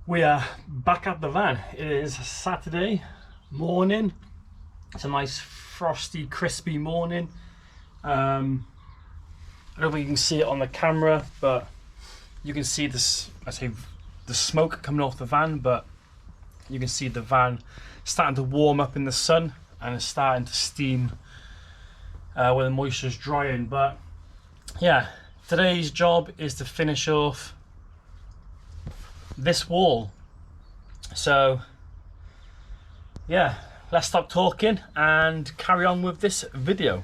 We are back at the van. It is Saturday morning. It's a nice frosty, crispy morning. I don't think you can see it on the camera, but you can see this. The smoke coming off the van, but you can see the van starting to warm up in the sun and it's starting to steam when the moisture's drying. But yeah, today's job is to finish off this wall. So yeah, let's stop talking and carry on with this video.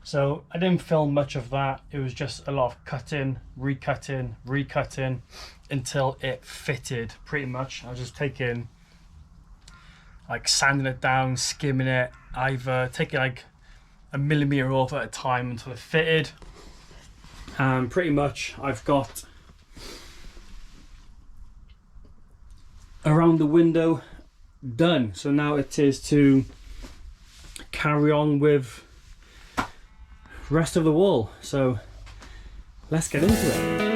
So I didn't film much of that. It was just a lot of cutting, recutting until it fitted pretty much. I was just taking, like, sanding it down, skimming it, either taking like a millimeter off at a time until it fitted. And pretty much I've got around the window done. So now it is to carry on with rest of the wall. So let's get into it.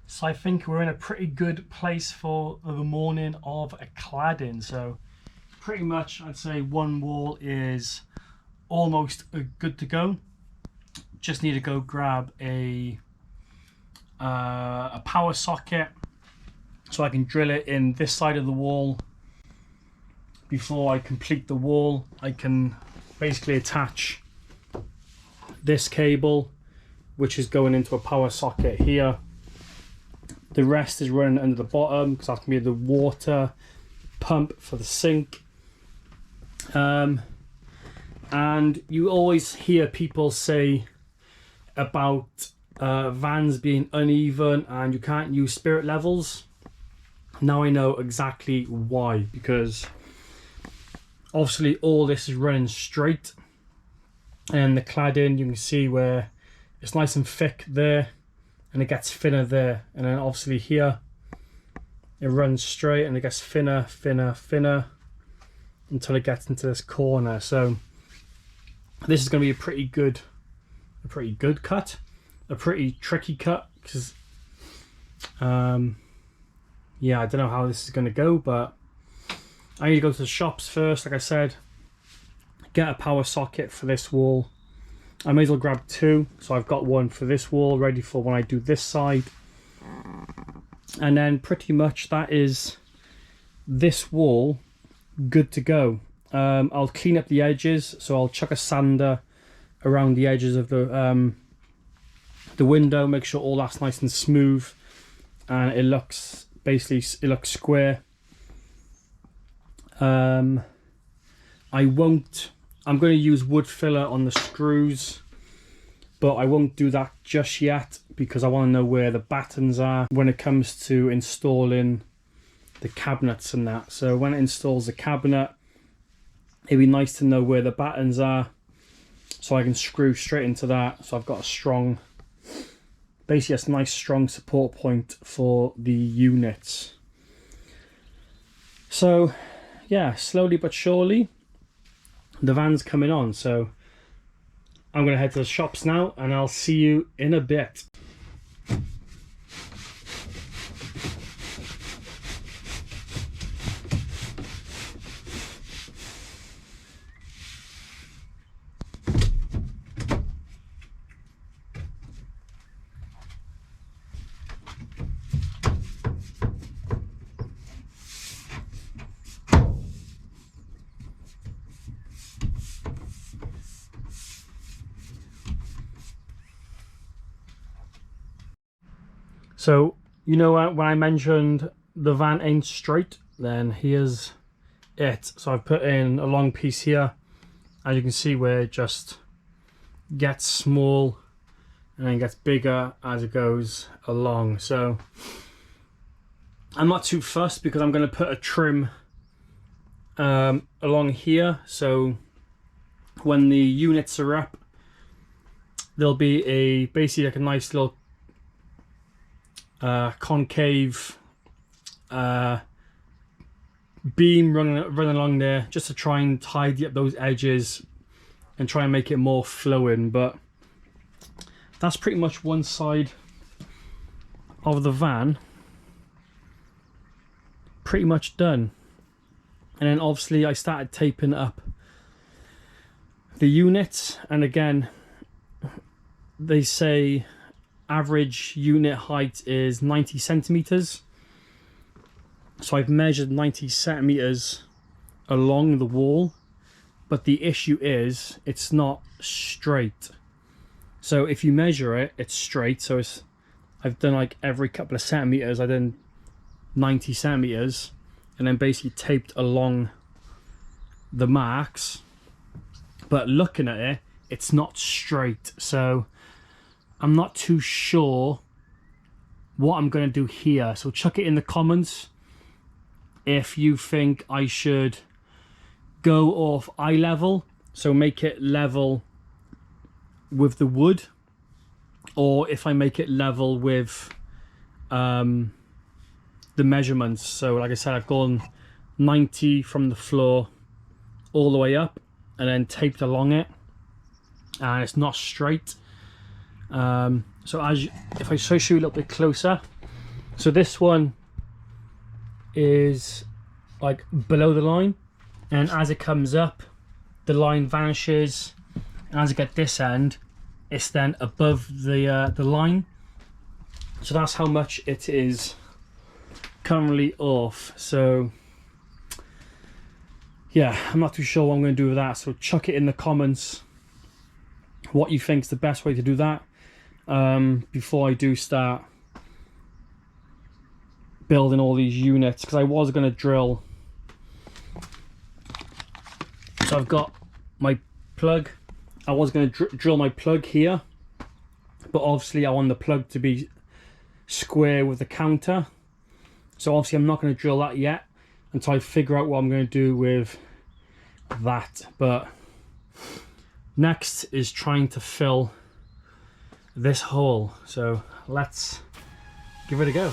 So I think we're in a pretty good place for the morning of a cladding. So pretty much I'd say one wall is almost good to go. Just need to go grab a power socket so I can drill it in this side of the wall. Before I complete the wall, I can basically attach this cable, which is going into a power socket here. The rest is running under the bottom because that's going to be the water pump for the sink. And you always hear people say about vans being uneven and you can't use spirit levels. Now I know exactly why, because obviously all this is running straight, and the cladding, you can see where it's nice and thick there and it gets thinner there, and then obviously here it runs straight and it gets thinner until it gets into this corner. So this is going to be a pretty good cut, a pretty tricky cut, because yeah, I don't know how this is going to go, but I need to go to the shops first, like I said, get a power socket for this wall. I may as well grab two, so I've got one for this wall ready for when I do this side. And then pretty much that is this wall good to go. I'll clean up the edges, so I'll chuck a sander around the edges of the window, make sure all that's nice and smooth and it looks square. I'm going to use wood filler on the screws but I won't do that just yet because I want to know where the battens are when it comes to installing the cabinets and that. So when it installs the cabinet, it'd be nice to know where the battens are so I can screw straight into that. So I've got a strong, basically a nice strong support point for the units. So yeah, slowly but surely the van's coming on. So I'm going to head to the shops now and I'll see you in a bit. So, you know, when I mentioned the van ain't straight, then here's it. So I've put in a long piece here, and you can see where it just gets small and then gets bigger as it goes along. So I'm not too fussed because I'm going to put a trim along here. So when the units are up, there'll be basically like a nice little concave beam running along there, just to try and tidy up those edges and try and make it more flowing. But that's pretty much one side of the van pretty much done. And then obviously I started taping up the units, and again they say average unit height is 90 centimeters. So I've measured 90 centimeters along the wall, but the issue is it's not straight. So if you measure it, it's straight. So I've done like every couple of centimeters, I done 90 centimeters and then basically taped along the marks. But looking at it, it's not straight. So I'm not too sure what I'm going to do here. So chuck it in the comments if you think I should go off eye level, so make it level with the wood, or if I make it level with the measurements. So like I said, I've gone 90 from the floor all the way up and then taped along it, and it's not straight. So if I show you a little bit closer, so this one is like below the line, and as it comes up the line vanishes, and as I get this end it's then above the line. So that's how much it is currently off. So yeah, I'm not too sure what I'm going to do with that, so chuck it in the comments what you think is the best way to do that before I do start building all these units, because I was going to drill. So I've got my plug. I was going to drill my plug here, but obviously I want the plug to be square with the counter. So obviously I'm not going to drill that yet until I figure out what I'm going to do with that. But next is trying to fill this hole. So let's give it a go.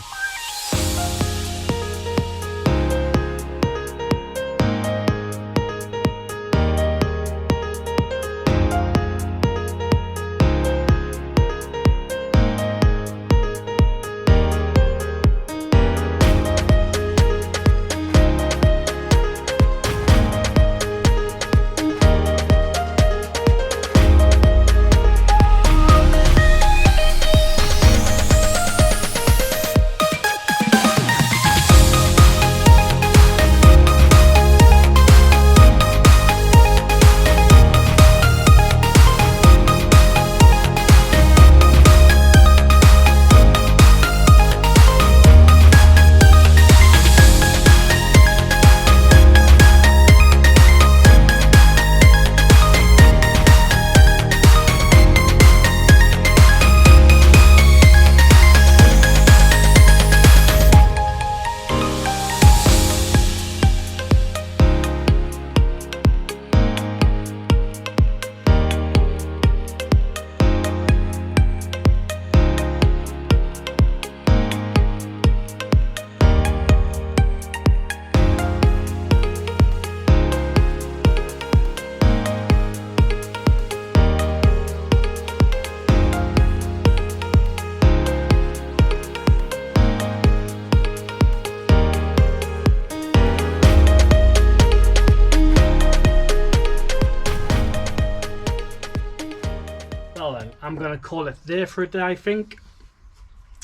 I'm going to call it there for a day, I think.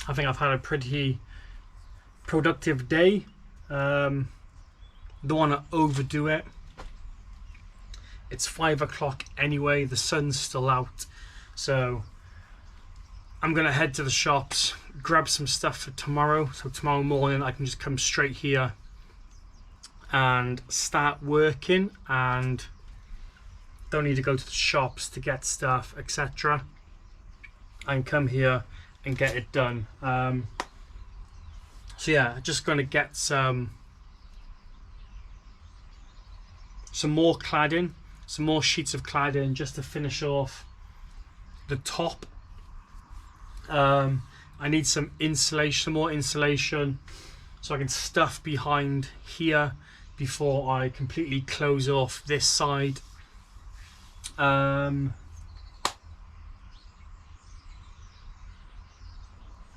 I've had a pretty productive day. Don't want to overdo it. It's 5 o'clock anyway, the sun's still out, so I'm gonna head to the shops, grab some stuff for tomorrow, so tomorrow morning I can just come straight here and start working, and don't need to go to the shops to get stuff, etc. I can come here and get it done. So yeah, just gonna get some more cladding, some more sheets of cladding just to finish off the top. I need some insulation, some more insulation, so I can stuff behind here before I completely close off this side. Oh,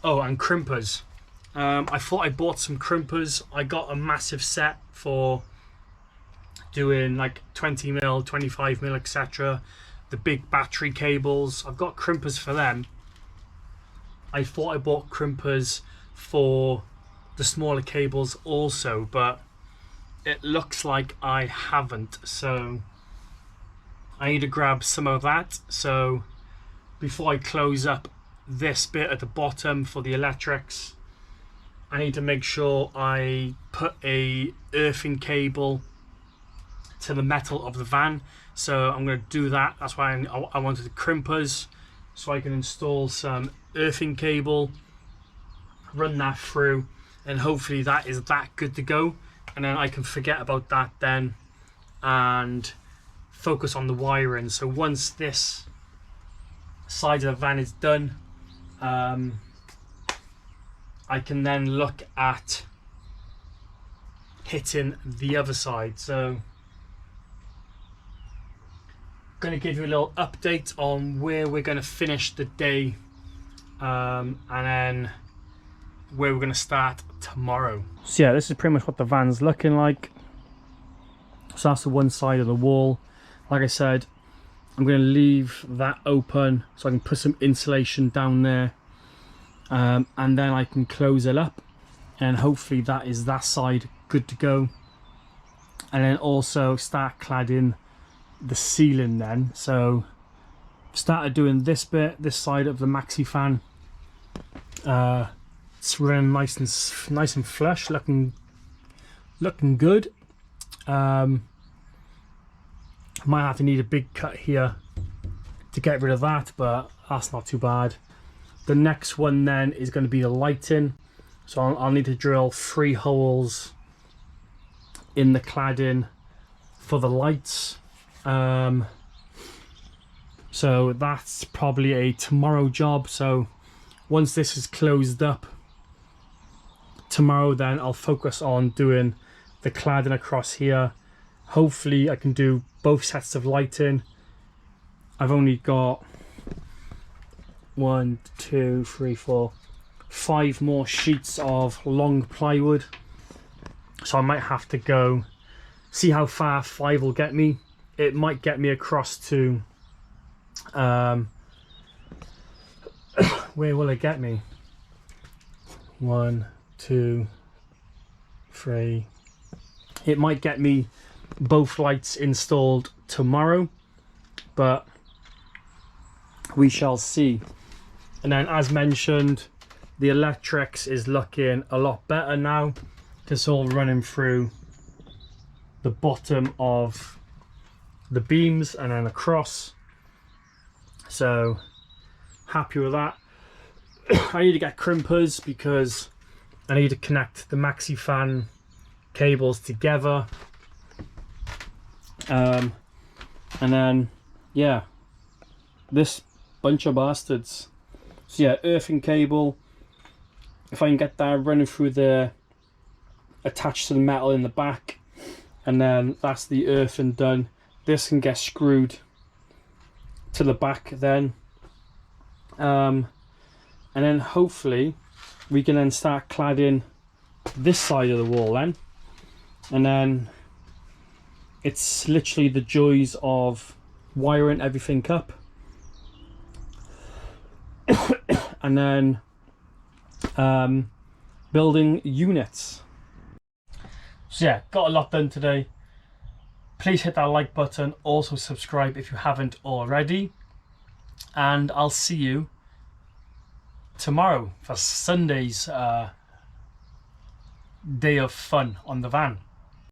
and crimpers. I thought I bought some crimpers. I got a massive set for doing like 20mm, 25mm, etc. The big battery cables. I've got crimpers for them. I thought I bought crimpers for the smaller cables also, but it looks like I haven't, so I need to grab some of that. So before I close up this bit at the bottom for the electrics, I need to make sure I put a earthing cable to the metal of the van, so I'm going to do that. That's why I wanted the crimpers, so I can install some earthing cable, run that through, and hopefully that is that good to go, and then I can forget about that then and focus on the wiring. So once this side of the van is done, I can then look at hitting the other side. So going to give you a little update on where we're going to finish the day, and then where we're going to start tomorrow. So yeah, this is pretty much what the van's looking like. So that's the one side of the wall. Like I said, I'm going to leave that open so I can put some insulation down there, and then I can close it up, and hopefully that is that side good to go, and then also start cladding the ceiling then. So started doing this bit, this side of the maxi fan. It's running nice and flush, looking good. Might have to need a big cut here to get rid of that, but that's not too bad. The next one then is going to be the lighting, so I'll need to drill 3 holes in the cladding for the lights. So that's probably a tomorrow job. So once this is closed up tomorrow, then I'll focus on doing the cladding across here. Hopefully I can do both sets of lighting. I've only got 1, 2, 3, 4, 5 more sheets of long plywood, so I might have to go see how far 5 will get me. It might get me across to where will it get me? 1, 2, 3. It might get me both lights installed tomorrow, but we shall see. And then, as mentioned, the electrics is looking a lot better now. It's all running through the bottom of the beams and then across, so happy with that. I need to get crimpers because I need to connect the maxi fan cables together, and then yeah, this bunch of bastards. So yeah, earthing cable, if I can get that running through there, attached to the metal in the back, and then that's the earthing done. This can get screwed to the back then, and then hopefully we can then start cladding this side of the wall then, and then it's literally the joys of wiring everything up. and then building units. So yeah, got a lot done today. Please hit that like button, also subscribe if you haven't already, and I'll see you tomorrow for Sunday's day of fun on the van.